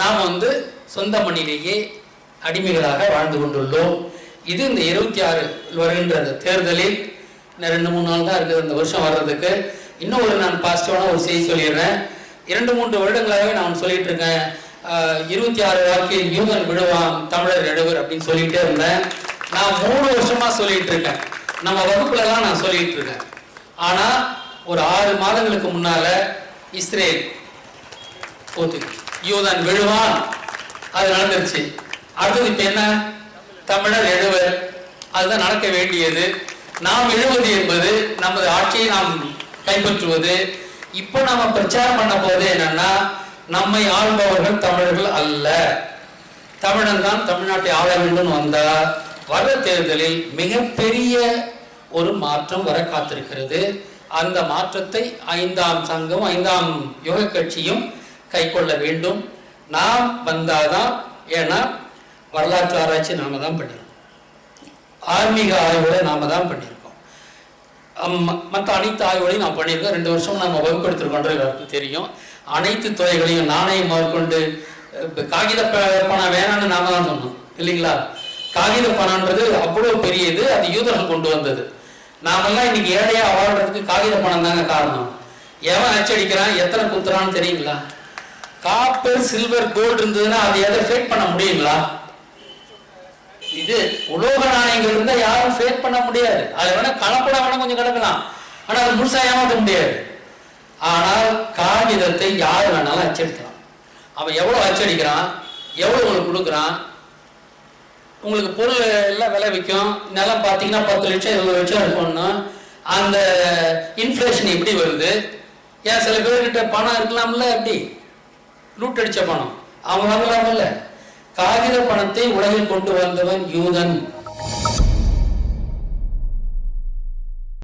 நாம் சொந்த மண்ணிலேயே அடிமைகளாக வாழ்ந்து கொண்டுள்ளோம். இது இந்த 26 வருகின்ற தேர்தலில் 2-3 நாள் தான் இருக்குது இந்த வருஷம் வர்றதுக்கு. இன்னும் நான் பாசிட்டிவான ஒரு செய்தி சொல்லிடுறேன். 2-3 வருடங்களாகவே நான் சொல்லிட்டு இருக்கேன், 26 வாக்கில் யூதன் விழுவான், தமிழர் எழுவர் அப்படின்னு சொல்லிட்டே இருந்தேன். நான் 3 வருஷமா சொல்லிட்டு இருக்கேன், நம்ம வகுப்புலலாம் நான் சொல்லிட்டு இருக்கேன். ஆனா ஒரு 6 மாதங்களுக்கு முன்னால இஸ்ரேல் யூதன் விழுவான், அது நடந்துருச்சு. அடுத்தது இப்ப என்ன, தமிழர் எழுவர், அதுதான் நடக்க வேண்டியது. நாம் எழுவது என்பது நமது ஆட்சியை நாம் கைப்பற்றுவது. இப்போ நாம பிரச்சாரம் பண்ண போது என்னன்னா, நம்மை ஆள்பவர்கள் தமிழர்கள் அல்ல, தமிழன் தான் தமிழ்நாட்டை ஆள வேண்டும் வந்தா வர தேர்தலில் மிகப்பெரிய ஒரு மாற்றம் வர காத்திருக்கிறது. அந்த மாற்றத்தை 5ஆம் சங்கம் 5ஆம் யுக கட்சியும் கை கொள்ள வேண்டும். நாம் வந்தாதான், ஏன்னா வரலாற்று ஆராய்ச்சி நாம தான் பண்ணியிருக்கோம், ஆன்மீக ஆய்வுகளை நாம தான் பண்ணியிருக்கோம், மற்ற அனைத்து ஆய்வுகளையும் நான் பண்ணியிருக்கோம். 2 வருஷம் நம்ம வகுப்படுத்திருக்கோன்ற எல்லாருக்கும் தெரியும். அனைத்து துறைகளையும் நாணயம் மேற்கொண்டு காகித பணம் வேணான்னு நாம தான் சொன்னோம் இல்லைங்களா? காகித பணம்ன்றது அவ்வளோ பெரியது, அது யூதர்கள் கொண்டு வந்தது. நாமெல்லாம் இன்னைக்கு ஏழையா வாழ்றதுக்கு காகித பணம் தாங்க காரணம். எவன் அச்சடிக்கிறான், எத்தனை குத்துறான்னு தெரியுங்களா? காப்பர் சில்வர் கோல்டு இருந்ததுன்னா அதை எதை ஃபேக் பண்ண முடியுங்களா? இது உலோக நாணயங்கள் இருந்தா யாரும் ஃபேக் பண்ண முடியாது. அது வேணா கலப்படம் வேணா கொஞ்சம் கிடக்கலாம், ஆனா அது முழுசா ஏமாற்ற முடியாது. ஆனால் காகிதத்தை யார் வேணாலும் அச்சடிக்கிறான். அவன் எவ்வளவு அச்சடிக்கிறான், எவ்வளவு உங்களுக்கு கொடுக்குறான், உங்களுக்கு பொருள் எல்லாம் விலை விற்கும். நிலம் பார்த்தீங்கன்னா 10 லட்சம் 20 லட்சம் இருக்கும்னா அந்த இன்ஃப்ளேஷன் எப்படி வருது? ஏன் சில பேர்கிட்ட பணம் இருக்கலாம்ல, எப்படி லூட் அடிச்ச பணம் அவங்க வாங்கலாம்ல. காகித பணத்தை உலகில் கொண்டு வந்தவன் யூதன்.